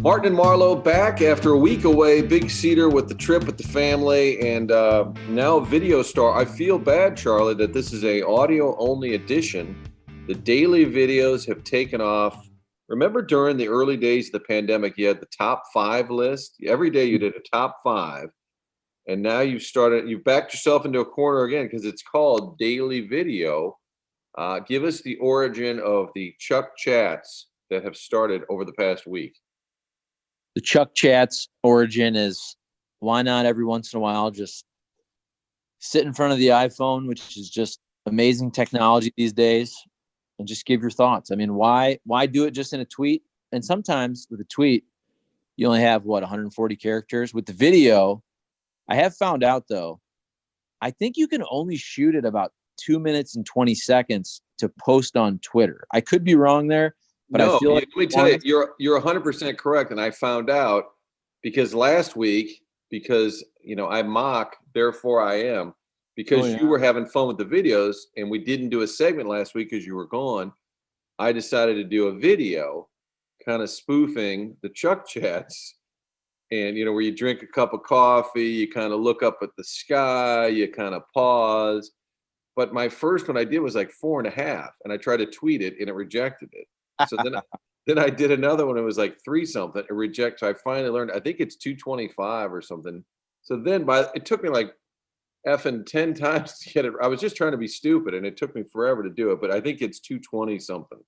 Martin and Marlow back after a week away. Big Cedar with the trip with the family, and now Video Star. I feel bad, Charlie, that this is a audio-only edition. The daily videos have taken off. Remember during the early days of the pandemic, you had the top 5 list. Every day you did a top 5. And now you've backed yourself into a corner again because it's called Daily Video. Give us the origin of the Chuck Chats that have started over the past week. The Chuck Chats origin is, why not every once in a while just sit in front of the iPhone, which is just amazing technology these days, and just give your thoughts. I mean, why do it just in a tweet? And sometimes with a tweet, you only have 140 characters. With the video, I have found out though, I think you can only shoot it about 2 minutes and 20 seconds to post on Twitter. I could be wrong there, but no, I feel like let me tell you, you're 100% correct. And I found out because last week, because I mock, therefore I am, because you were having fun with the videos and we didn't do a segment last week because you were gone. I decided to do a video kind of spoofing the Chuck Chats. And, where you drink a cup of coffee, you kind of look up at the sky, you kind of pause. But my first one I did was like 4.5, and I tried to tweet it and it rejected it. So then I did another one. It was like 3 something. It rejected. So I finally learned, I think it's 225 or something. So then it took me like effing 10 times to get it. I was just trying to be stupid and it took me forever to do it. But I think it's 220 something.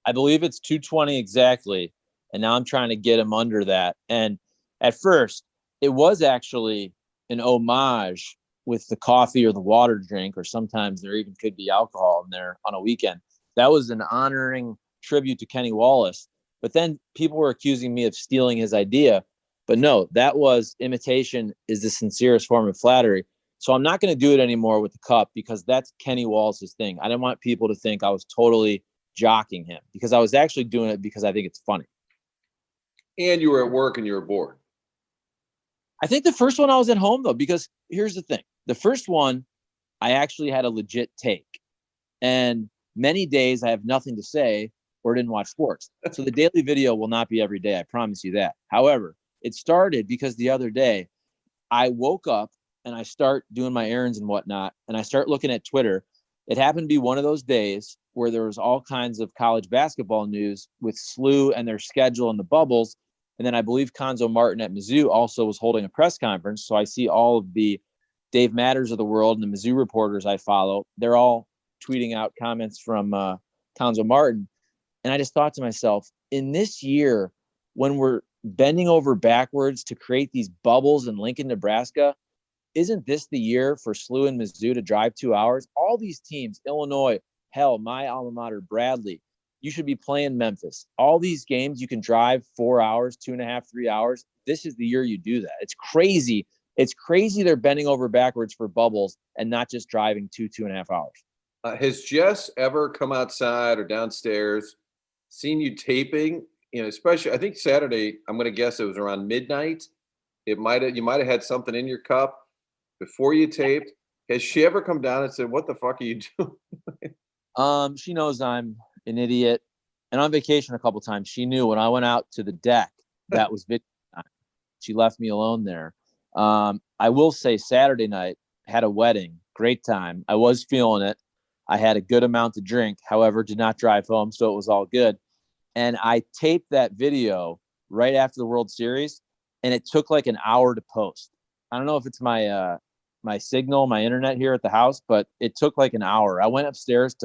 I believe it's 220 exactly. And now I'm trying to get him under that. And at first, it was actually an homage with the coffee or the water drink, or sometimes there even could be alcohol in there on a weekend. That was an honoring tribute to Kenny Wallace. But then people were accusing me of stealing his idea. But no, that was imitation is the sincerest form of flattery. So I'm not going to do it anymore with the cup because that's Kenny Wallace's thing. I didn't want people to think I was totally jocking him because I was actually doing it because I think it's funny. And you were at work and you were bored. I think the first one I was at home, though, because here's the thing. The first one, I actually had a legit take. And many days I have nothing to say or didn't watch sports. So the daily video will not be every day. I promise you that. However, it started because the other day I woke up and I start doing my errands and whatnot. And I start looking at Twitter. It happened to be one of those days where there was all kinds of college basketball news with SLU and their schedule and the bubbles. And then I believe Conzo Martin at Mizzou also was holding a press conference. So I see all of the Dave Matters of the world and the Mizzou reporters I follow. They're all tweeting out comments from Conzo Martin. And I just thought to myself, in this year, when we're bending over backwards to create these bubbles in Lincoln, Nebraska, isn't this the year for SLU and Mizzou to drive 2 hours? All these teams, Illinois, hell, my alma mater, Bradley, you should be playing Memphis. All these games, you can drive 4 hours, 2.5, 3 hours. This is the year you do that. It's crazy. It's crazy they're bending over backwards for bubbles and not just driving 2.5 hours. Has Jess ever come outside or downstairs, seen you taping? Especially, I think Saturday, I'm going to guess it was around midnight. You might have had something in your cup before you taped. Has she ever come down and said, "What the fuck are you doing?" She knows I'm an idiot. And on vacation a couple times, she knew when I went out to the deck, that was video time. She left me alone there. I will say Saturday night, had a wedding, great time. I was feeling it. I had a good amount to drink, however, did not drive home, so it was all good. And I taped that video right after the World Series, and it took like an hour to post. I don't know if it's my signal, my internet here at the house, but it took like an hour. I went upstairs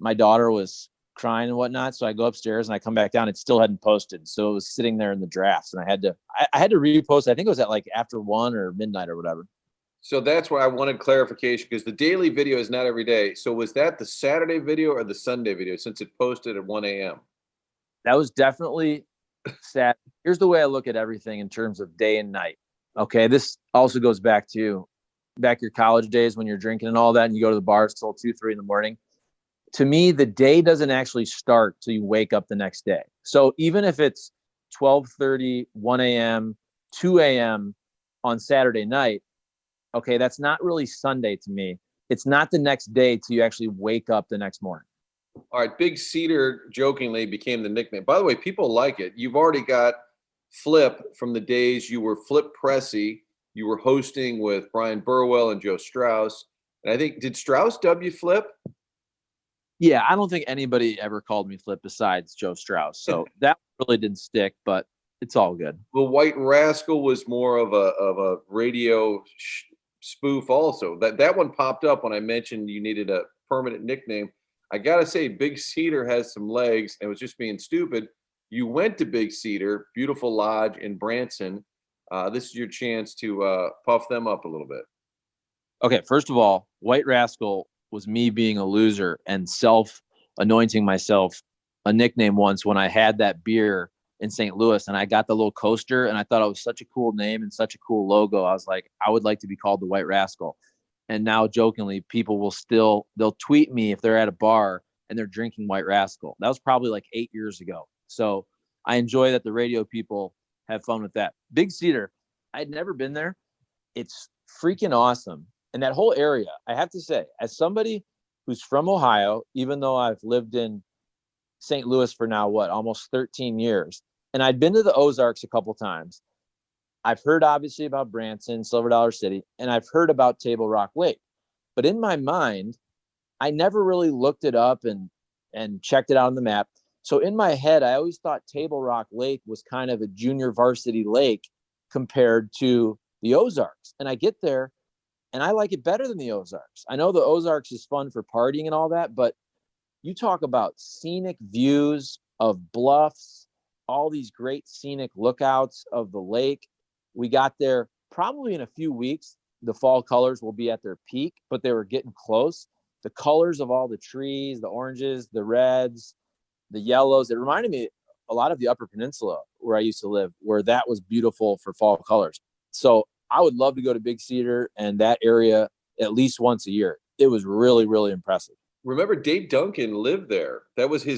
my daughter was crying and whatnot. So I go upstairs and I come back down. It still hadn't posted. So it was sitting there in the drafts and I had to repost. I think it was at like after 1 or midnight or whatever. So that's why I wanted clarification because the daily video is not every day. So was that the Saturday video or the Sunday video since it posted at 1 a.m.? That was definitely sad. Here's the way I look at everything in terms of day and night. Okay. This also goes back your college days when you're drinking and all that. And you go to the bars till 2, 3 in the morning. To me, the day doesn't actually start till you wake up the next day. So even if it's 12:30, 1 a.m., 2 a.m. on Saturday night, okay, that's not really Sunday to me. It's not the next day till you actually wake up the next morning. All right, Big Cedar jokingly became the nickname. By the way, people like it. You've already got Flip from the days you were Flip Pressey. You were hosting with Brian Burwell and Joe Strauss. And I think, did Strauss dub you Flip? Yeah, I don't think anybody ever called me Flip besides Joe Strauss. So that really didn't stick, but it's all good. Well, White Rascal was more of a radio spoof also. That one popped up when I mentioned you needed a permanent nickname. I got to say, Big Cedar has some legs and was just being stupid. You went to Big Cedar, beautiful lodge in Branson. This is your chance to puff them up a little bit. Okay, first of all, White Rascal was me being a loser and self-anointing myself a nickname once when I had that beer in St. Louis and I got the little coaster and I thought it was such a cool name and such a cool logo. I was like, I would like to be called the White Rascal. And now jokingly, people they'll tweet me if they're at a bar and they're drinking White Rascal. That was probably like 8 years ago. So I enjoy that the radio people have fun with that. Big Cedar, I'd never been there. It's freaking awesome. And that whole area, I have to say, as somebody who's from Ohio, even though I've lived in St. Louis for now, almost 13 years, and I'd been to the Ozarks a couple times. I've heard obviously about Branson, Silver Dollar City, and I've heard about Table Rock Lake. But in my mind, I never really looked it up and checked it out on the map. So in my head, I always thought Table Rock Lake was kind of a junior varsity lake compared to the Ozarks. And I get there and I like it better than the Ozarks. I know the Ozarks is fun for partying and all that, but you talk about scenic views of bluffs, all these great scenic lookouts of the lake. We got there probably in a few weeks. The fall colors will be at their peak, but they were getting close. The colors of all the trees, the oranges, the reds, the yellows, it reminded me a lot of the Upper Peninsula where I used to live, where that was beautiful for fall colors. So I would love to go to Big Cedar and that area at least once a year. It was really, really impressive. Remember, Dave Duncan lived there. That was he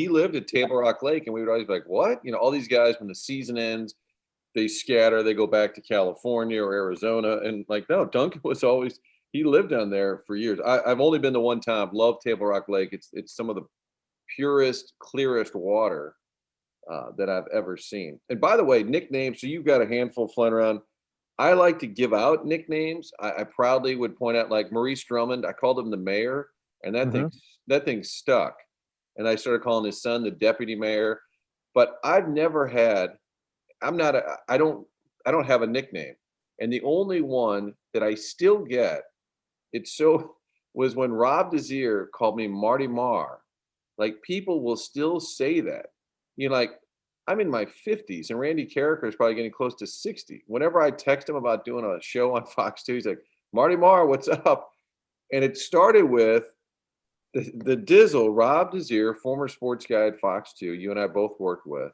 lived at Table Rock Lake, and we would always be like, what? You know, all these guys, when the season ends, they scatter, they go back to California or Arizona. And like, no, Duncan he lived down there for years. I've only been to one time, love Table Rock Lake. It's some of the purest, clearest water that I've ever seen. And by the way, nicknames, so you've got a handful flying around. I like to give out nicknames. I proudly would point out, like Maurice Drummond, I called him the mayor, and that thing stuck. And I started calling his son the deputy mayor. But I've never had, I don't have a nickname. And the only one that I still get, was when Rob Desir called me Marty Marr. Like, people will still say that. You know, like, I'm in my 50s and Randy Carricker is probably getting close to 60. Whenever I text him about doing a show on Fox 2, he's like, Marty Marr, what's up? And it started with the Dizzle, Rob Desir, former sports guy at Fox 2, you and I both worked with.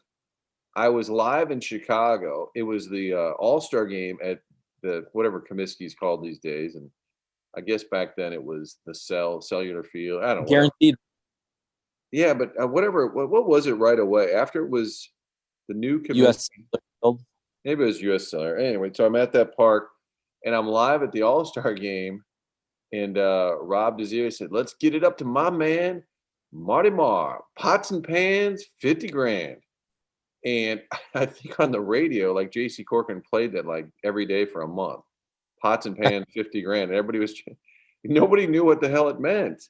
I was live in Chicago. It was the All-Star game at the whatever Comiskey's called these days. And I guess back then it was the Cellular Field. I don't know. Guaranteed. Yeah, but what was it right away? After it was the new U.S. Maybe it was U.S. Cellular. Anyway, so I'm at that park, and I'm live at the All-Star game, and Rob Desir said, let's get it up to my man, Marty Marr. Pots and pans, 50 grand. And I think on the radio, like J.C. Corcoran played that like every day for a month. Pots and pans, 50 grand. And nobody knew what the hell it meant.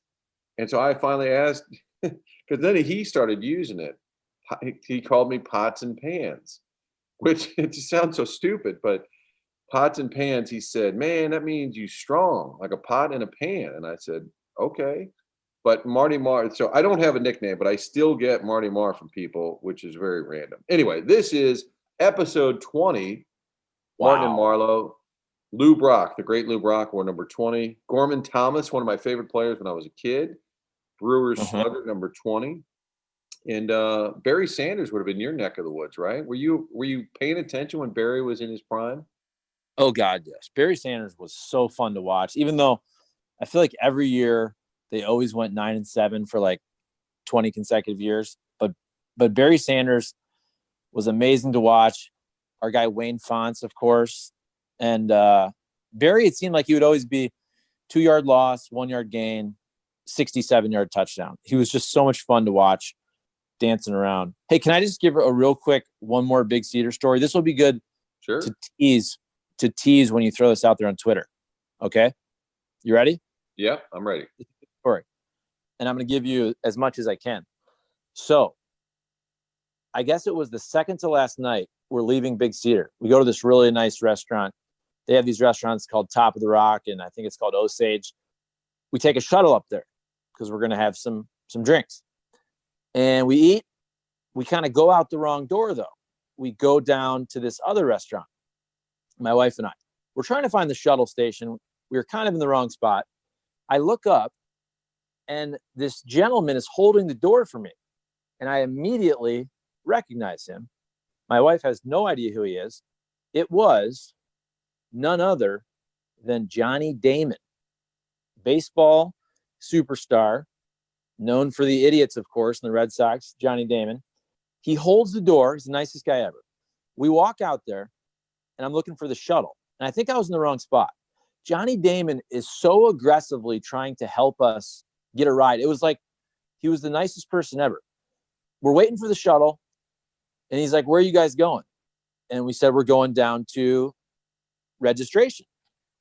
And so I finally asked, because then he started using it. He called me Pots and Pans, which it just sounds so stupid, but Pots and Pans, he said, man, that means you strong, like a pot and a pan. And I said, okay. But Marty Marr, so I don't have a nickname, but I still get Marty Marr from people, which is very random. Anyway, this is episode 20. Wow. Martin and Marlow. Lou Brock, the great Lou Brock, wore number 20. Gorman Thomas, one of my favorite players when I was a kid. Brewers slugger, number 20. And Barry Sanders would have been your neck of the woods, right? Were you paying attention when Barry was in his prime? Oh, God, yes. Barry Sanders was so fun to watch, even though I feel like every year they always went 9-7 for like 20 consecutive years. But Barry Sanders was amazing to watch. Our guy Wayne Fonts, of course. And Barry, it seemed like he would always be 2-yard loss, 1-yard gain, 67-yard touchdown. He was just so much fun to watch dancing around. Hey, can I just give a real quick one more Big Cedar story? This will be good to tease when you throw this out there on Twitter. Okay? You ready? Yeah, I'm ready. Story. And I'm going to give you as much as I can. So, I guess it was the second to last night. We're leaving Big Cedar. We go to this really nice restaurant. They have these restaurants called Top of the Rock, and I think it's called Osage. We take a shuttle up there because we're going to have some drinks. And we eat. We kind of go out the wrong door, though. We go down to this other restaurant, my wife and I. We're trying to find the shuttle station. We were kind of in the wrong spot. I look up, and this gentleman is holding the door for me. And I immediately recognize him. My wife has no idea who he is. It was none other than Johnny Damon, baseball superstar, known for the idiots, of course, in the Red Sox, Johnny Damon. He holds the door. He's the nicest guy ever. We walk out there, and I'm looking for the shuttle. And I think I was in the wrong spot. Johnny Damon is so aggressively trying to help us get a ride. It was like he was the nicest person ever. We're waiting for the shuttle, and he's like, "Where are you guys going?" And we said, "We're going down to registration."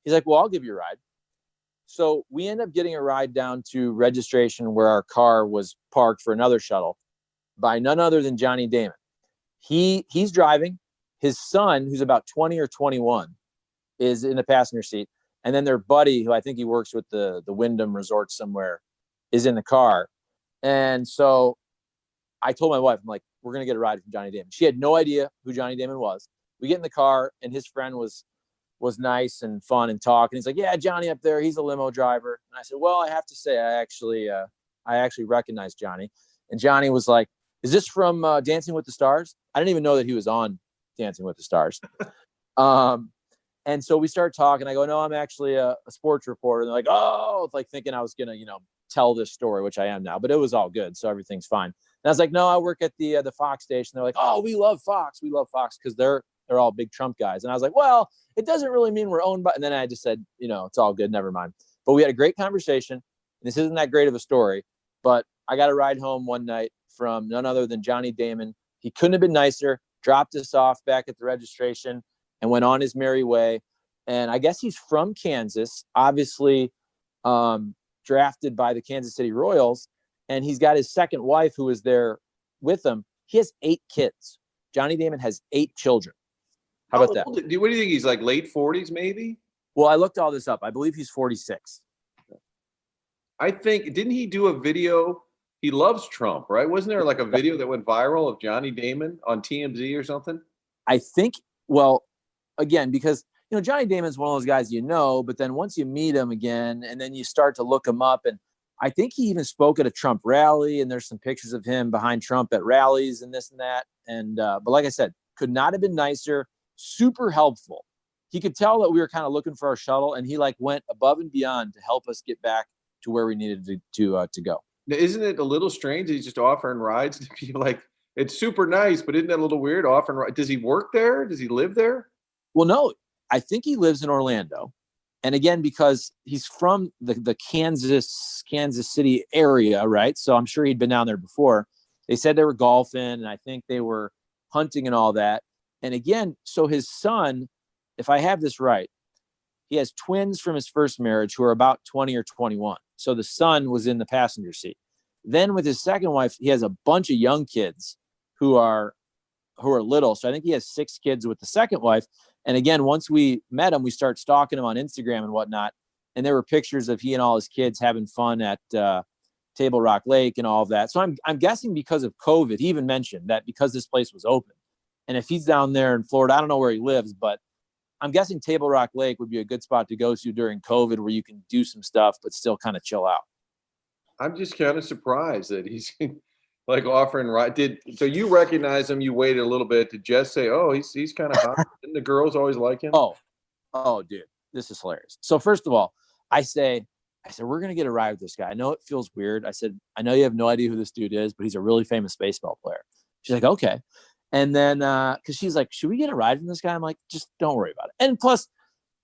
He's like, "Well, I'll give you a ride." So we end up getting a ride down to registration where our car was parked for another shuttle by none other than Johnny Damon. He's driving. His son, who's about 20 or 21, is in the passenger seat. And then their buddy, who I think he works with the Wyndham Resort somewhere, is in the car. And so I told my wife, I'm like, we're going to get a ride from Johnny Damon. She had no idea who Johnny Damon was. We get in the car, and his friend was nice and fun and talk. And he's like, "Yeah, Johnny up there, he's a limo driver." And I said, "Well, I have to say, I actually recognize Johnny." And Johnny was like, "Is this from Dancing with the Stars?" I didn't even know that he was on Dancing with the Stars. And so we started talking. I go, "No, I'm actually a sports reporter." And they're like, "Oh," it's like thinking I was going to, tell this story, which I am now, but it was all good. So everything's fine. And I was like, "No, I work at the Fox station." They're like, "Oh, we love Fox. We love Fox," because they're all big Trump guys. And I was like, "Well, it doesn't really mean we're owned by," and then I just said, "It's all good. Never mind." But we had a great conversation. This isn't that great of a story, but I got a ride home one night from none other than Johnny Damon. He couldn't have been nicer, dropped us off back at the registration and went on his merry way. And I guess he's from Kansas, obviously drafted by the Kansas City Royals. And he's got his second wife who is there with him. He has 8 kids. Johnny Damon has 8 children. How about that? What do you think? He's like late 40s, maybe? Well, I looked all this up. I believe he's 46. I think, didn't he do a video? He loves Trump, right? Wasn't there like a video that went viral of Johnny Damon on TMZ or something? I think, well, again, because, Johnny Damon's one of those guys, but then once you meet him again and then you start to look him up, and I think he even spoke at a Trump rally, and there's some pictures of him behind Trump at rallies and this and that. And, but like I said, could not have been nicer, super helpful. He could tell that we were kind of looking for our shuttle, and he went above and beyond to help us get back to where we needed to go. Now, isn't it a little strange? He's just offering rides to people. Like, it's super nice, but isn't that a little weird? Offering rides. Does he work there? Does he live there? Well, no, I think he lives in Orlando. And again, because he's from the Kansas City area, right? So I'm sure he'd been down there before. They said they were golfing, and I think they were hunting and all that. And again, so his son, if I have this right, he has twins from his first marriage who are about 20 or 21. So the son was in the passenger seat. Then with his second wife, he has a bunch of young kids who are little. So I think he has 6 kids with the second wife. And again, once we met him, we start stalking him on Instagram and whatnot. And there were pictures of he and all his kids having fun at Table Rock Lake and all of that. So I'm guessing because of COVID, he even mentioned that because this place was open. And if he's down there in Florida, I don't know where he lives, but I'm guessing Table Rock Lake would be a good spot to go to during COVID, where you can do some stuff, but still kind of chill out. I'm just kind of surprised that he's like offering ride. So you recognize him? You waited a little bit. Did Jess say, "Oh, he's kind of hot"? Didn't the girls always like him? Oh, dude, this is hilarious. So first of all, I said, we're going to get a ride with this guy. I know it feels weird. I said, I know you have no idea who this dude is, but he's a really famous baseball player. She's like, okay. And then, cause she's like, should we get a ride from this guy? I'm like, just don't worry about it. And plus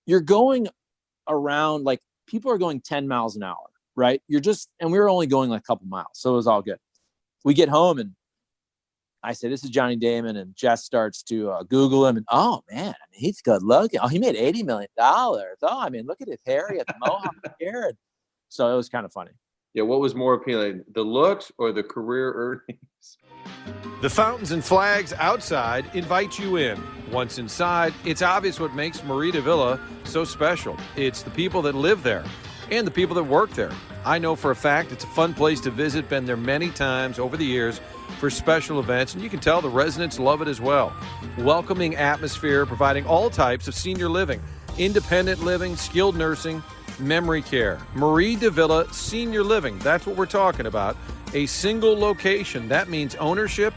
you're going around, like, people are going 10 miles an hour. right? And we were only going like a couple miles, so it was all good. We get home and I say, this is Johnny Damon, and Jess starts to Google him, and oh man, I mean, he's good looking. Oh, he made $80 million. Oh, I mean, look at his hair, he has mohawk hair. So it was kind of funny. Yeah, what was more appealing, the looks or the career earnings? The fountains and flags outside invite you in. Once inside, it's obvious what makes Marita Villa so special. It's the people that live there and the people that work there. I know for a fact it's a fun place to visit, been there many times over the years for special events, and you can tell the residents love it as well. Welcoming atmosphere, providing all types of senior living, independent living, skilled nursing, memory care. Marie de Villa Senior Living, that's what we're talking about. A single location. That means ownership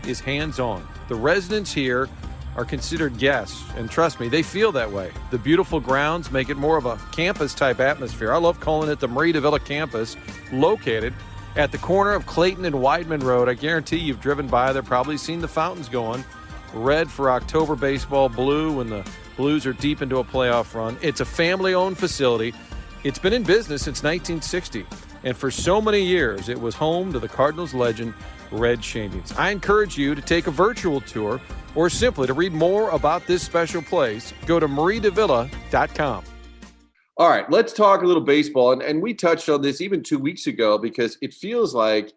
is hands-on. The residents here are considered guests, and trust me, they feel that way. The beautiful grounds make it more of a campus-type atmosphere. I love calling it the Marie de Villa campus, located at the corner of Clayton and Weidman Road. I guarantee you've driven by there, probably seen the fountains going. Red for October baseball, blue when the Blues are deep into a playoff run. It's a family-owned facility. It's been in business since 1960, and for so many years, it was home to the Cardinals legend, Red Shamings. I encourage you to take a virtual tour or simply to read more about this special place. Go to mariedevilla.com. All right, let's talk a little baseball. And we touched on this even 2 weeks ago because it feels like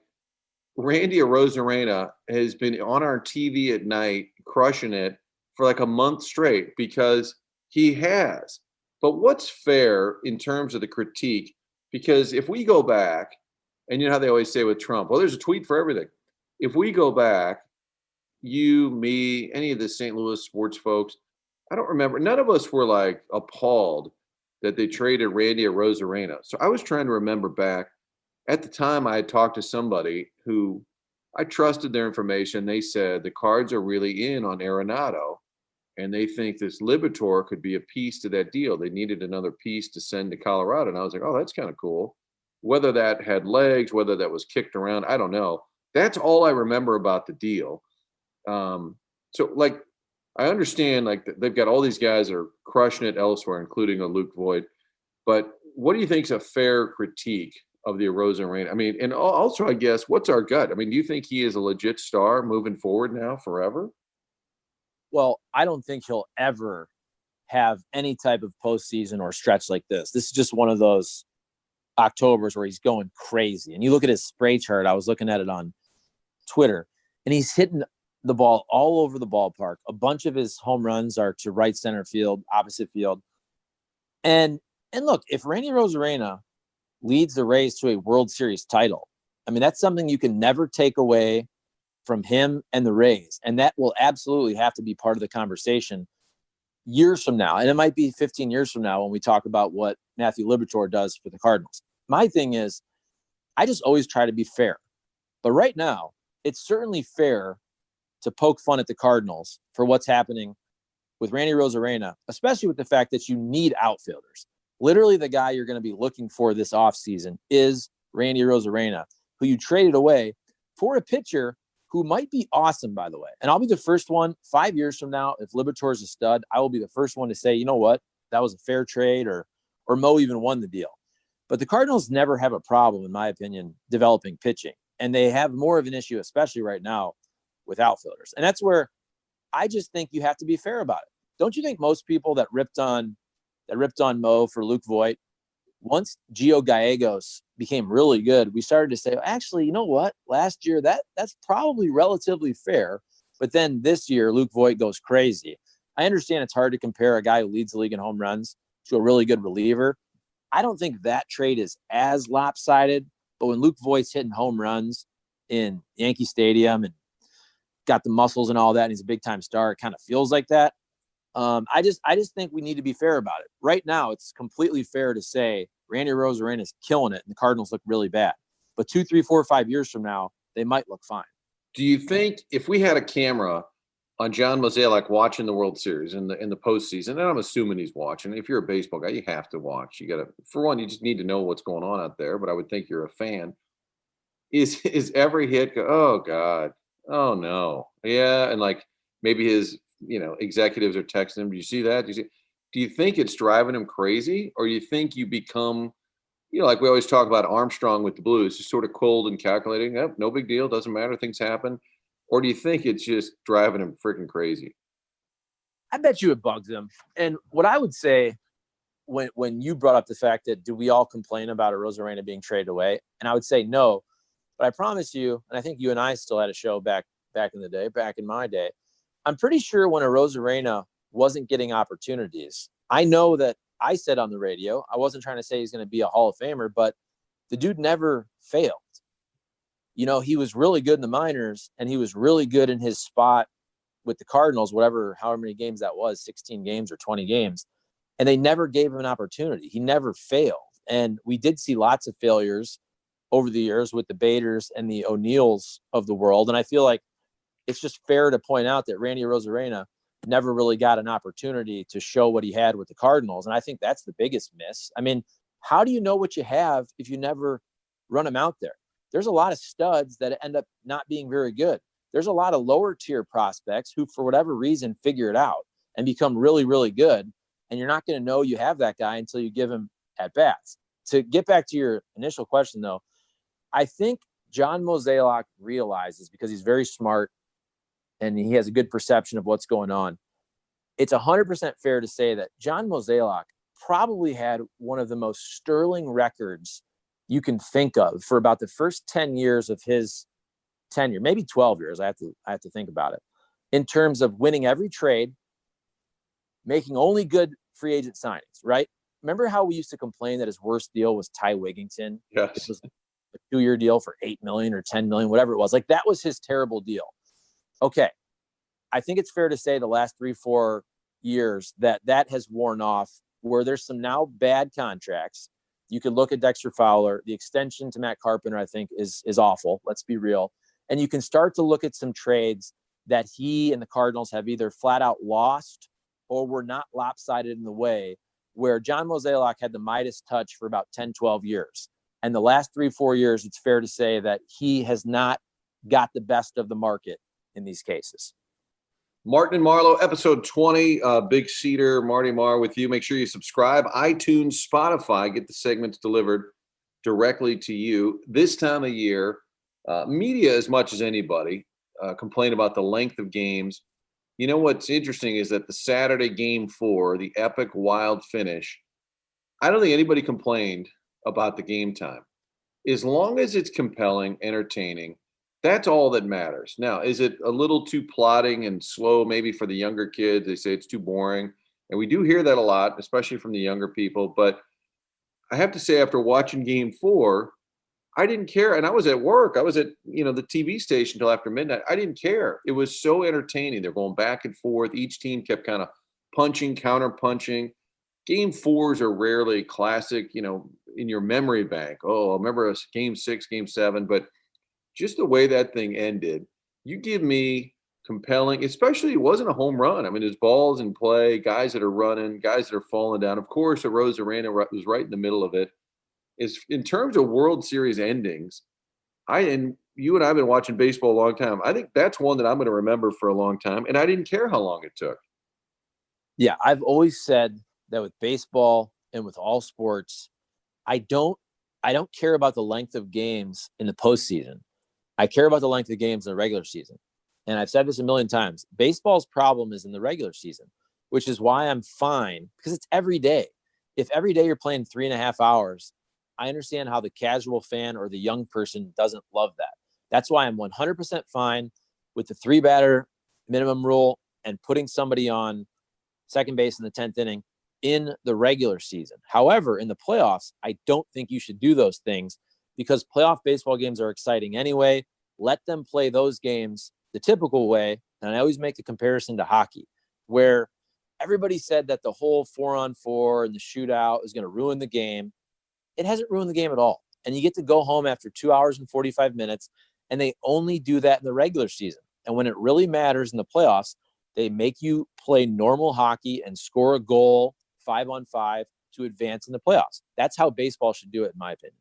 Randy Arozarena has been on our TV at night crushing it for like a month straight because he has. But what's fair in terms of the critique? Because if we go back, and you know how they always say with Trump, well, there's a tweet for everything. If we go back, you, me, any of the St. Louis sports folks, I don't remember. None of us were like appalled that they traded Randy Arozarena. So I was trying to remember back. At the time, I had talked to somebody who I trusted their information. They said the Cards are really in on Arenado, and they think this Liberatore could be a piece to that deal. They needed another piece to send to Colorado. And I was like, oh, that's kind of cool. Whether that had legs, whether that was kicked around, I don't know. That's all I remember about the deal. So, like, I understand, like, they've got all these guys that are crushing it elsewhere, including a Luke Voigt. But what do you think is a fair critique of the Arozarena? I mean, and also, I guess, what's our gut? I mean, do you think he is a legit star moving forward now forever? Well, I don't think he'll ever have any type of postseason or stretch like this. This is just one of those Octobers where he's going crazy. And you look at his spray chart. I was looking at it on Twitter, and he's hitting the ball all over the ballpark. A bunch of his home runs are to right center field, opposite field. And look, if Randy Arozarena leads the Rays to a World Series title, I mean, that's something you can never take away from him and the Rays. And that will absolutely have to be part of the conversation years from now. And it might be 15 years from now when we talk about what Matthew Liberatore does for the Cardinals. My thing is, I just always try to be fair. But right now, it's certainly fair to poke fun at the Cardinals for what's happening with Randy Arozarena, especially with the fact that you need outfielders. Literally, the guy you're going to be looking for this offseason is Randy Arozarena, who you traded away for a pitcher who might be awesome, by the way. And I'll be the first one 5 years from now, if Liberatore is a stud, I will be the first one to say, you know what, that was a fair trade, or Mo even won the deal. But the Cardinals never have a problem, in my opinion, developing pitching. And they have more of an issue, especially right now, with outfielders. And that's where I just think you have to be fair about it. Don't you think most people that ripped on Mo for Luke Voigt, once Gio Gallegos became really good, we started to say, actually, you know what? Last year, that's probably relatively fair. But then this year, Luke Voigt goes crazy. I understand it's hard to compare a guy who leads the league in home runs to a really good reliever. I don't think that trade is as lopsided. But when Luke Voigt's hitting home runs in Yankee Stadium and got the muscles and all that, and he's a big-time star, it kind of feels like that. I just think we need to be fair about it. Right now, it's completely fair to say Randy Arozarena is killing it and the Cardinals look really bad. But 2, 3, 4, 5 years from now, they might look fine. Do you think if we had a camera on John Mozeliak watching the World Series in the postseason, and I'm assuming he's watching, if you're a baseball guy, you have to watch. You got to, for one, you just need to know what's going on out there, but I would think you're a fan. Is every hit go, oh God, oh no. Yeah, and like maybe his executives are texting him. Do you see that? Do you think it's driving him crazy, or you think you become, like we always talk about Armstrong with the Blues, just sort of cold and calculating. Yep, no big deal. Doesn't matter. Things happen. Or do you think it's just driving him freaking crazy? I bet you it bugs him. And what I would say when you brought up the fact that do we all complain about Arozarena being traded away? And I would say no. But I promise you, and I think you and I still had a show back in the day, back in my day, I'm pretty sure when Arozarena wasn't getting opportunities, I know that I said on the radio, I wasn't trying to say he's going to be a Hall of Famer, but the dude never failed. He was really good in the minors, and he was really good in his spot with the Cardinals, however many games that was, 16 games or 20 games. And they never gave him an opportunity. He never failed. And we did see lots of failures over the years with the Baders and the O'Neills of the world. And I feel like it's just fair to point out that Randy Arozarena never really got an opportunity to show what he had with the Cardinals. And I think that's the biggest miss. I mean, how do you know what you have if you never run them out there? There's a lot of studs that end up not being very good. There's a lot of lower tier prospects who, for whatever reason, figure it out and become really, really good. And you're not going to know you have that guy until you give him at bats. To get back to your initial question, though, I think John Mozeliak realizes, because he's very smart and he has a good perception of what's going on, it's 100% fair to say that John Mozeliak probably had one of the most sterling records you can think of for about the first 10 years of his tenure, maybe 12 years. I have to think about it, in terms of winning every trade, making only good free agent signings, right? Remember how we used to complain that his worst deal was Ty Wigginton? Yes. It was a 2-year deal for $8 million or $10 million, whatever it was. Like, that was his terrible deal. Okay. I think it's fair to say the last 3-4 years that has worn off, where there's some now bad contracts. You could look at Dexter Fowler. The extension to Matt Carpenter, I think, is awful. Let's be real. And you can start to look at some trades that he and the Cardinals have either flat out lost or were not lopsided in the way, where John Mozeliak had the Midas touch for about 10, 12 years. And the last 3-4 years, it's fair to say that he has not got the best of the market in these cases. Martin and Marlow, episode 20, Big Cedar, Marty Marr with you. Make sure you subscribe. iTunes, Spotify, get the segments delivered directly to you. This time of year, media, as much as anybody, complain about the length of games. You know what's interesting is that the Saturday game 4, the epic wild finish, I don't think anybody complained about the game time. As long as it's compelling, entertaining, that's all that matters. Now, is it a little too plodding and slow maybe for the younger kids? They say it's too boring. And we do hear that a lot, especially from the younger people. But I have to say, after watching game 4, I didn't care. And I was at work. I was at, the TV station till after midnight. I didn't care. It was so entertaining. They're going back and forth. Each team kept kind of punching, counter punching. Game 4s are rarely classic, in your memory bank. Oh, I remember game 6, game 7, but just the way that thing ended, you give me compelling, especially it wasn't a home run. I mean, there's balls in play, guys that are running, guys that are falling down. Of course, Arozarena was right in the middle of it. Is in terms of World Series endings, and you and I have been watching baseball a long time. I think that's one that I'm going to remember for a long time, and I didn't care how long it took. Yeah, I've always said that with baseball and with all sports, I don't care about the length of games in the postseason. I care about the length of games in the regular season. And I've said this a million times. Baseball's problem is in the regular season, which is why I'm fine, because it's every day. If every day you're playing 3.5 hours, I understand how the casual fan or the young person doesn't love that. That's why I'm 100% fine with the 3-batter minimum rule and putting somebody on second base in the 10th inning in the regular season. However, in the playoffs, I don't think you should do those things, because playoff baseball games are exciting anyway. Let them play those games the typical way. And I always make the comparison to hockey, where everybody said that the whole 4-on-4 and the shootout is going to ruin the game. It hasn't ruined the game at all. And you get to go home after 2 hours and 45 minutes, and they only do that in the regular season. And when it really matters in the playoffs, they make you play normal hockey and score a goal 5-on-5 to advance in the playoffs. That's how baseball should do it, in my opinion.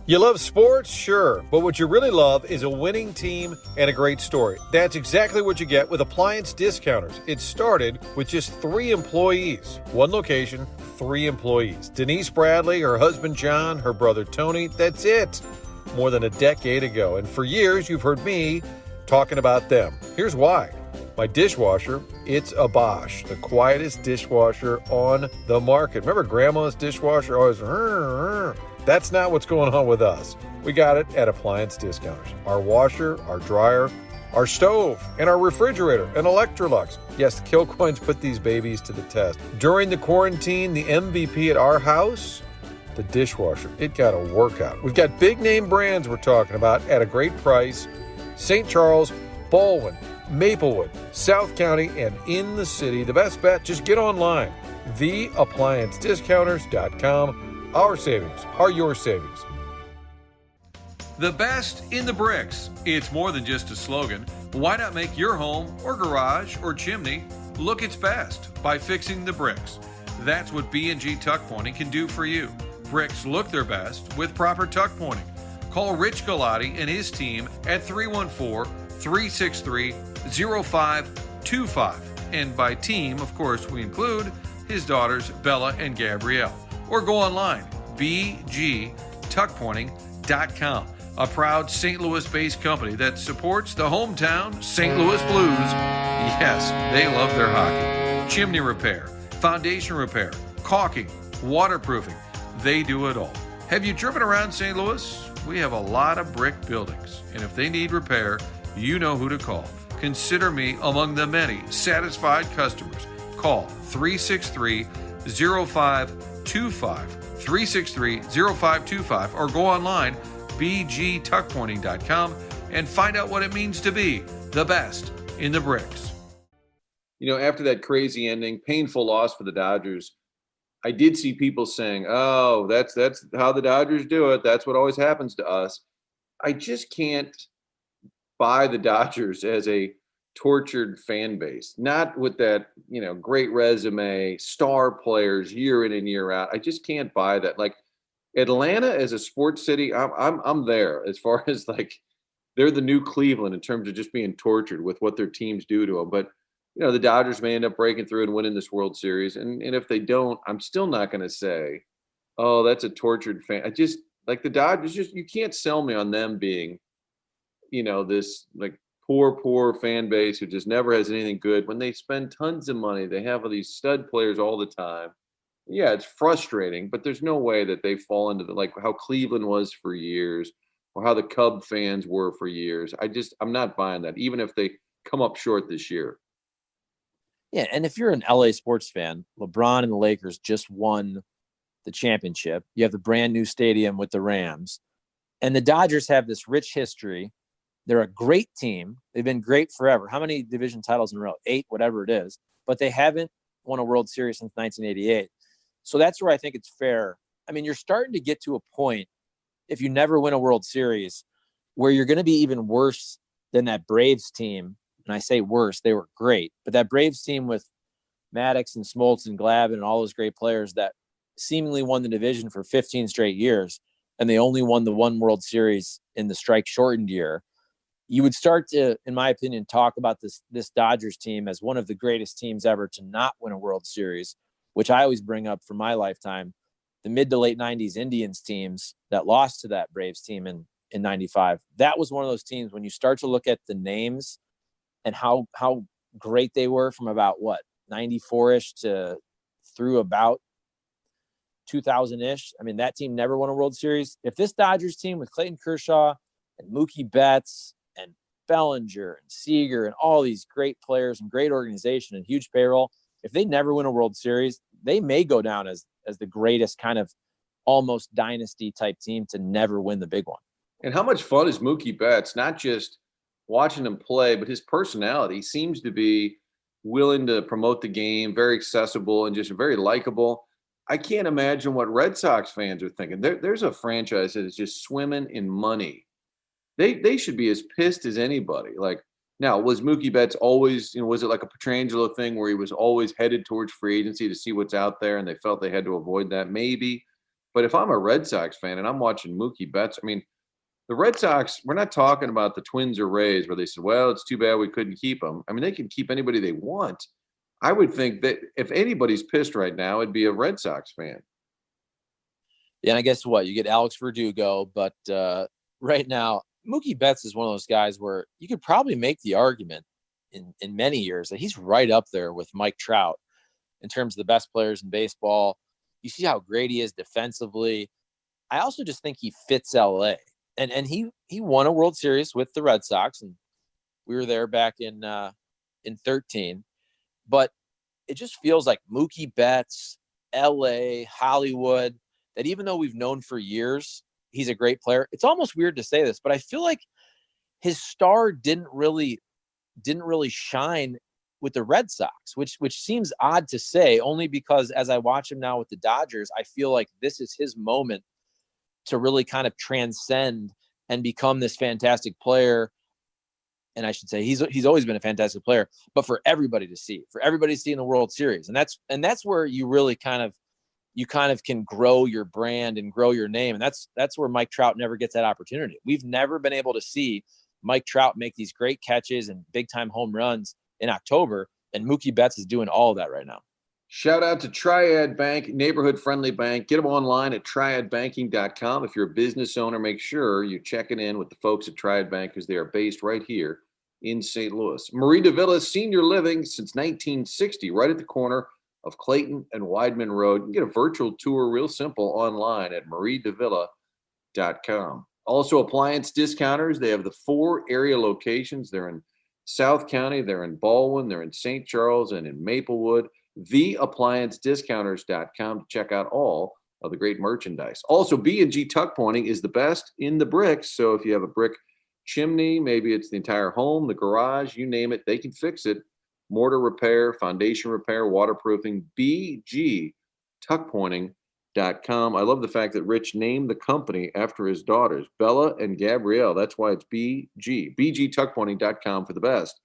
You love sports? Sure. But what you really love is a winning team and a great story. That's exactly what you get with Appliance Discounters. It started with just 3 employees. 1 location, 3 employees. Denise Bradley, her husband John, her brother Tony. That's it. More than a decade ago. And for years, you've heard me talking about them. Here's why. My dishwasher, it's a Bosch, the quietest dishwasher on the market. Remember Grandma's dishwasher always, That's not what's going on with us. We got it at Appliance Discounters. Our washer, our dryer, our stove, and our refrigerator, and Electrolux. Yes, the Kilcoins put these babies to the test. During the quarantine, the MVP at our house, the dishwasher, it got a workout. We've got big name brands we're talking about at a great price. St. Charles, Baldwin, Maplewood, South County, and in the city. The best bet, just get online. TheApplianceDiscounters.com. Our savings are your savings. The best in the bricks. It's more than just a slogan. Why not make your home or garage or chimney look its best by fixing the bricks? That's what B&G Tuck Pointing can do for you. Bricks look their best with proper tuck pointing. Call Rich Galati and his team at 314-363-0525. And by team, of course, we include his daughters, Bella and Gabrielle. Or go online, bgtuckpointing.com. A proud St. Louis-based company that supports the hometown St. Louis Blues. Yes, they love their hockey. Chimney repair, foundation repair, caulking, waterproofing. They do it all. Have you driven around St. Louis? We have a lot of brick buildings, and if they need repair, you know who to call. Consider me among the many satisfied customers. Call 363-0525, 363-0525, or go online, bgtuckpointing.com, and find out what it means to be the best in the bricks. You know, after that crazy ending, painful loss for the Dodgers, I did see people saying, oh, that's how the Dodgers do it. That's what always happens to us. I just can't buy the Dodgers as a tortured fan base, not with that, great resume, star players year in and year out. I just can't buy that. Like Atlanta as a sports city, I'm there as far as like they're the new Cleveland in terms of just being tortured with what their teams do to them. But the Dodgers may end up breaking through and winning this World Series. And if they don't, I'm still not going to say, oh, that's a tortured fan. I just like the Dodgers, you can't sell me on them being, this like poor fan base who just never has anything good. When they spend tons of money, they have all these stud players all the time. Yeah, it's frustrating, but there's no way that they fall into like how Cleveland was for years or how the Cub fans were for years. I'm not buying that, even if they come up short this year. Yeah, and if you're an LA sports fan, LeBron and the Lakers just won the championship. You have the brand new stadium with the Rams, and the Dodgers have this rich history. They're a great team. They've been great forever. How many division titles in a row? 8, whatever it is. But they haven't won a World Series since 1988. So that's where I think it's fair. I mean, you're starting to get to a point, if you never win a World Series, where you're going to be even worse than that Braves team. And I say worse, they were great. But that Braves team with Maddox and Smoltz and Glavine and all those great players that seemingly won the division for 15 straight years, and they only won the one World Series in the strike-shortened year, you would start to, in my opinion, talk about this Dodgers team as one of the greatest teams ever to not win a World Series, which I always bring up from my lifetime. The mid to late 90s Indians teams that lost to that Braves team in 95. That was one of those teams when you start to look at the names and how great they were from about 94-ish to through about 2000-ish. I mean, that team never won a World Series. If this Dodgers team with Clayton Kershaw and Mookie Betts and Bellinger and Seager and all these great players and great organization and huge payroll, if they never win a World Series, they may go down as the greatest kind of almost dynasty type team to never win the big one. And how much fun is Mookie Betts? Not just watching him play, but his personality seems to be willing to promote the game, very accessible and just very likable. I can't imagine what Red Sox fans are thinking. There's a franchise that is just swimming in money. They should be as pissed as anybody. Like, now, was Mookie Betts always, was it like a Petrangelo thing where he was always headed towards free agency to see what's out there and they felt they had to avoid that? Maybe. But if I'm a Red Sox fan and I'm watching Mookie Betts, I mean, the Red Sox, we're not talking about the Twins or Rays where they said, well, it's too bad we couldn't keep them. I mean, they can keep anybody they want. I would think that if anybody's pissed right now, it'd be a Red Sox fan. Yeah, and I guess what? You get Alex Verdugo, but right now, Mookie Betts is one of those guys where you could probably make the argument in many years that he's right up there with Mike Trout in terms of the best players in baseball. You see how great he is defensively. I also just think he fits LA. And he won a World Series with the Red Sox, and we were there back in 13. But it just feels like Mookie Betts, LA, Hollywood, that even though we've known for years he's a great player, it's almost weird to say this, but I feel like his star didn't really shine with the Red Sox, which seems odd to say, only because as I watch him now with the Dodgers, I feel like this is his moment to really kind of transcend and become this fantastic player. And I should say he's always been a fantastic player, but for everybody to see in the World Series. And that's where you really kind of can grow your brand and grow your name. And that's where Mike Trout never gets that opportunity. We've never been able to see Mike Trout make these great catches and big time home runs in October. And Mookie Betts is doing all of that right now. Shout out to Triad Bank, neighborhood-friendly bank. Get them online at triadbanking.com. If you're a business owner, make sure you're checking in with the folks at Triad Bank because they are based right here in St. Louis. Marie DeVilla Senior Living since 1960, right at the corner of Clayton and Weidman Road. You can get a virtual tour real simple online at mariedevilla.com. Also, appliance discounters. They have the 4 area locations. They're in South County, they're in Baldwin, they're in St. Charles, and in Maplewood. TheApplianceDiscounters.com to check out all of the great merchandise. Also, B&G Tuck Pointing is the best in the bricks. So if you have a brick chimney, maybe it's the entire home, the garage, you name it, they can fix it. Mortar repair, foundation repair, waterproofing, BGTuckPointing.com. I love the fact that Rich named the company after his daughters, Bella and Gabrielle. That's why it's BG. BGTuckPointing.com for the best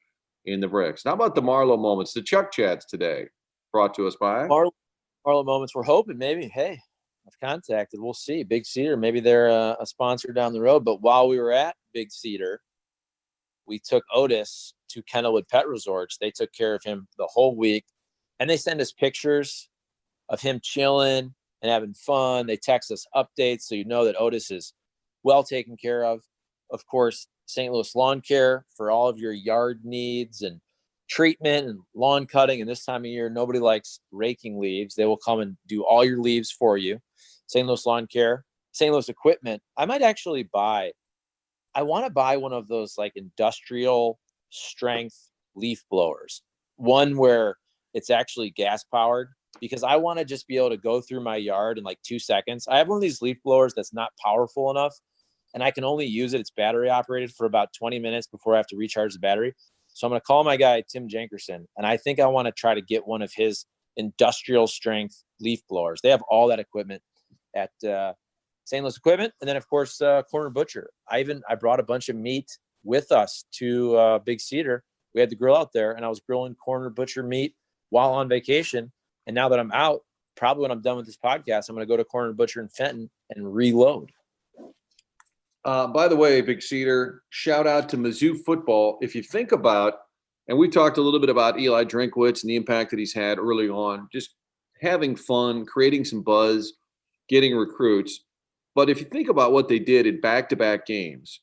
in the bricks. How about the Marlow moments, the Chuck Chats today? Brought to us by Marlow moments. We're hoping maybe, hey, I've contacted. We'll see. Big Cedar, maybe they're a sponsor down the road. But while we were at Big Cedar, we took Otis to Kenilwood Pet Resorts. They took care of him the whole week. And they send us pictures of him chilling and having fun. They text us updates so you know that Otis is well taken care of. Of course, St. Louis Lawn Care for all of your yard needs and treatment and lawn cutting. And this time of year, nobody likes raking leaves. They will come and do all your leaves for you. St. Louis Lawn Care, St. Louis Equipment. I want to buy one of those like industrial strength leaf blowers, one where it's actually gas powered, because I want to just be able to go through my yard in like 2 seconds. I have one of these leaf blowers that's not powerful enough, and I can only use it. It's battery operated for about 20 minutes before I have to recharge the battery. So I'm going to call my guy, Tim Jankerson, and I think I want to try to get one of his industrial strength leaf blowers. They have all that equipment at St. Louis Equipment. And then, of course, Corner Butcher. I brought a bunch of meat with us to Big Cedar. We had the grill out there, and I was grilling Corner Butcher meat while on vacation. And now that I'm out, probably when I'm done with this podcast, I'm going to go to Corner Butcher in Fenton and reload. By the way, Big Cedar, shout out to Mizzou football. If you think about, and we talked a little bit about Eli Drinkwitz and the impact that he's had early on, just having fun, creating some buzz, getting recruits. But if you think about what they did in back-to-back games,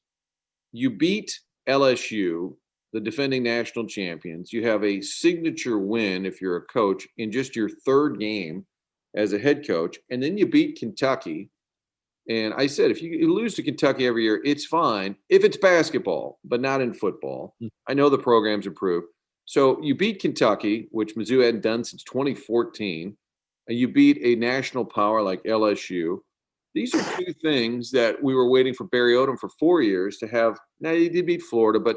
you beat LSU, the defending national champions. You have a signature win if you're a coach in just your 3rd game as a head coach, and then you beat Kentucky. And I said, if you lose to Kentucky every year, it's fine if it's basketball, but not in football. I know the program's improved. So you beat Kentucky, which Mizzou hadn't done since 2014, and you beat a national power like LSU. These are 2 things that we were waiting for Barry Odom for 4 years to have. Now, he did beat Florida, but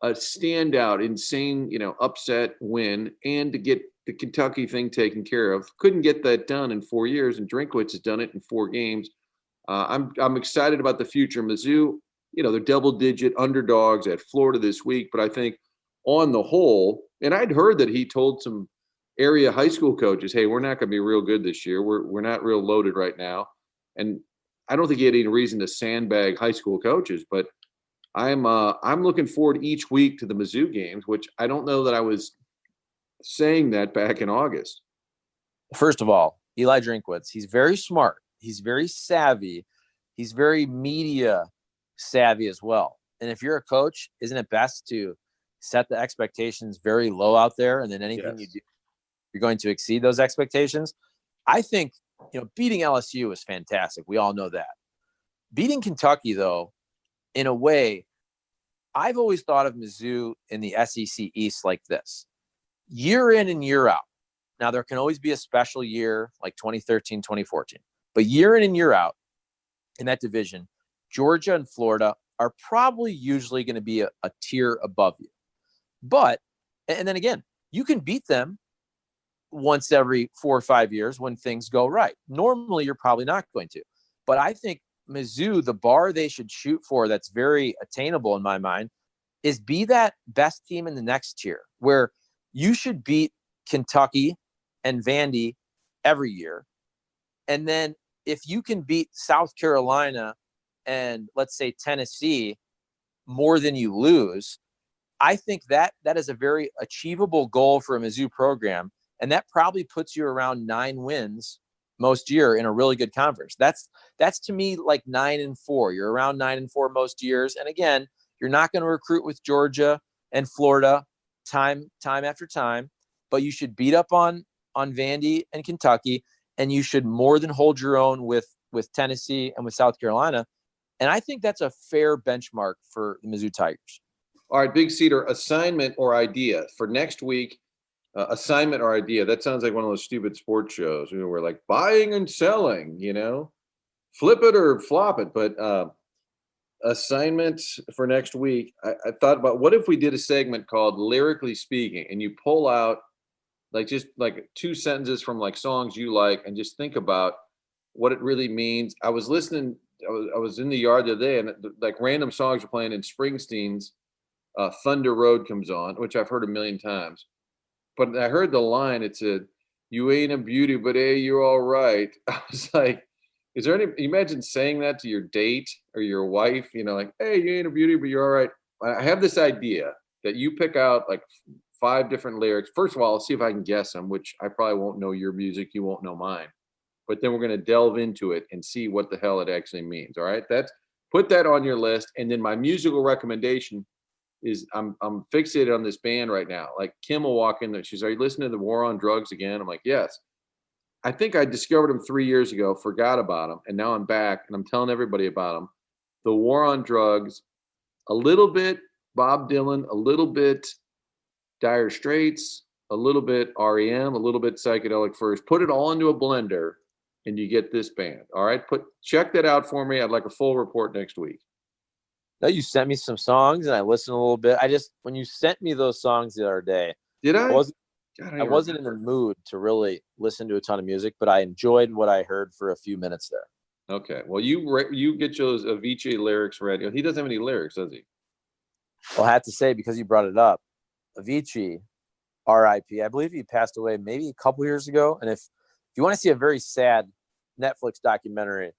a standout, insane, upset win, and to get the Kentucky thing taken care of. Couldn't get that done in 4 years, and Drinkwitz has done it in 4 games. I'm excited about the future. Mizzou, they're double-digit underdogs at Florida this week, but I think on the whole, and I'd heard that he told some area high school coaches, hey, we're not going to be real good this year. We're not real loaded right now. And I don't think he had any reason to sandbag high school coaches, but I'm looking forward each week to the Mizzou games, which I don't know that I was saying that back in August. First of all, Eli Drinkwitz, he's very smart. He's very savvy. He's very media savvy as well. And if you're a coach, isn't it best to set the expectations very low out there, and then anything you do, you're going to exceed those expectations? I think, beating LSU is fantastic. We all know that. Beating Kentucky, though, in a way, I've always thought of Mizzou in the SEC East like this. Year in and year out. Now, there can always be a special year like 2013, 2014. But year in and year out in that division, Georgia and Florida are probably usually going to be a tier above you. But, and then again, you can beat them once every 4 or 5 years when things go right. Normally, you're probably not going to. But I think Mizzou, the bar they should shoot for that's very attainable in my mind is be that best team in the next tier, where you should beat Kentucky and Vandy every year. And then if you can beat South Carolina and, let's say, Tennessee more than you lose, I think that is a very achievable goal for a Mizzou program. And that probably puts you around 9 wins most year in a really good conference. That's to me like 9-4. You're around 9-4 most years. And again, you're not going to recruit with Georgia and Florida time after time, but you should beat up on Vandy and Kentucky, and you should more than hold your own with Tennessee and with South Carolina. And I think that's a fair benchmark for the Mizzou Tigers. All right, Big Cedar, assignment or idea for next week. Assignment or idea. That sounds like one of those stupid sports shows. We're like buying and selling, flip it or flop it. But assignment for next week, I thought about, what if we did a segment called Lyrically Speaking, and you pull out just 2 sentences from like songs you like and just think about what it really means. I was listening, I was in the yard the other day, and like random songs are playing, and Springsteen's Thunder Road comes on, which I've heard a million times. But I heard the line, it said, "You ain't a beauty, but hey, you're all right." I was like, is there any, imagine saying that to your date or your wife, like, "Hey, you ain't a beauty, but you're all right." I have this idea that you pick out like 5 different lyrics. First of all, I'll see if I can guess them, which I probably won't know your music. You won't know mine. But then we're going to delve into it and see what the hell it actually means. All right. Put that on your list. And then my musical recommendation is I'm fixated on this band right now. Like Kim will walk in there. She's, "Are you listening to the War on Drugs again?" I'm like, "Yes." I think I discovered them 3 years ago, forgot about them. And now I'm back and I'm telling everybody about them. The War on Drugs, a little bit Bob Dylan, a little bit Dire Straits, a little bit REM, a little bit Psychedelic Furs. Put it all into a blender and you get this band. All right. Check that out for me. I'd like a full report next week. No, you sent me some songs and I listened a little bit. When you sent me those songs the other day, did I? I wasn't in the mood to really listen to a ton of music, but I enjoyed what I heard for a few minutes there. Okay. Well, you get those Avicii lyrics ready. He doesn't have any lyrics, does he? Well, I have to say, because you brought it up, Avicii, R.I.P. I believe he passed away maybe a couple years ago. And if you want to see a very sad Netflix documentary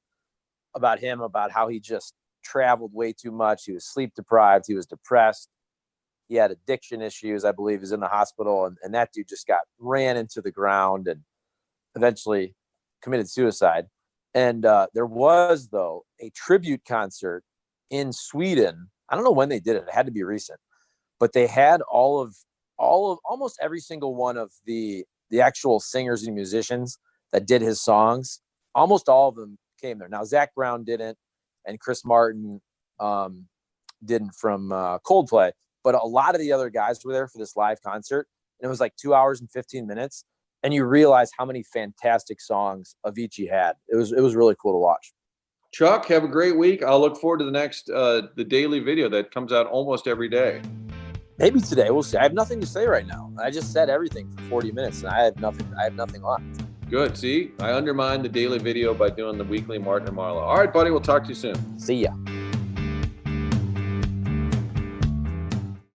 about him, about how he just traveled way too much, he was sleep deprived, he was depressed, he had addiction issues, I believe he's in the hospital, and that dude just ran into the ground and eventually committed suicide. And there was, though, a tribute concert in Sweden. I don't know when they did it. It had to be recent, but they had almost every single one of the actual singers and musicians that did his songs. Almost all of them came there. Now, Zach Brown didn't, and Chris Martin didn't from Coldplay, but a lot of the other guys were there for this live concert. And it was like 2 hours and 15 minutes. And you realize how many fantastic songs Avicii had. It was really cool to watch. Chuck, have a great week. I'll look forward to the next the daily video that comes out almost every day. Maybe today. We'll see. I have nothing to say right now. I just said everything for 40 minutes, and I have nothing left. Good. See, I undermined the daily video by doing the weekly Martin and Marlow. All right, buddy. We'll talk to you soon. See ya.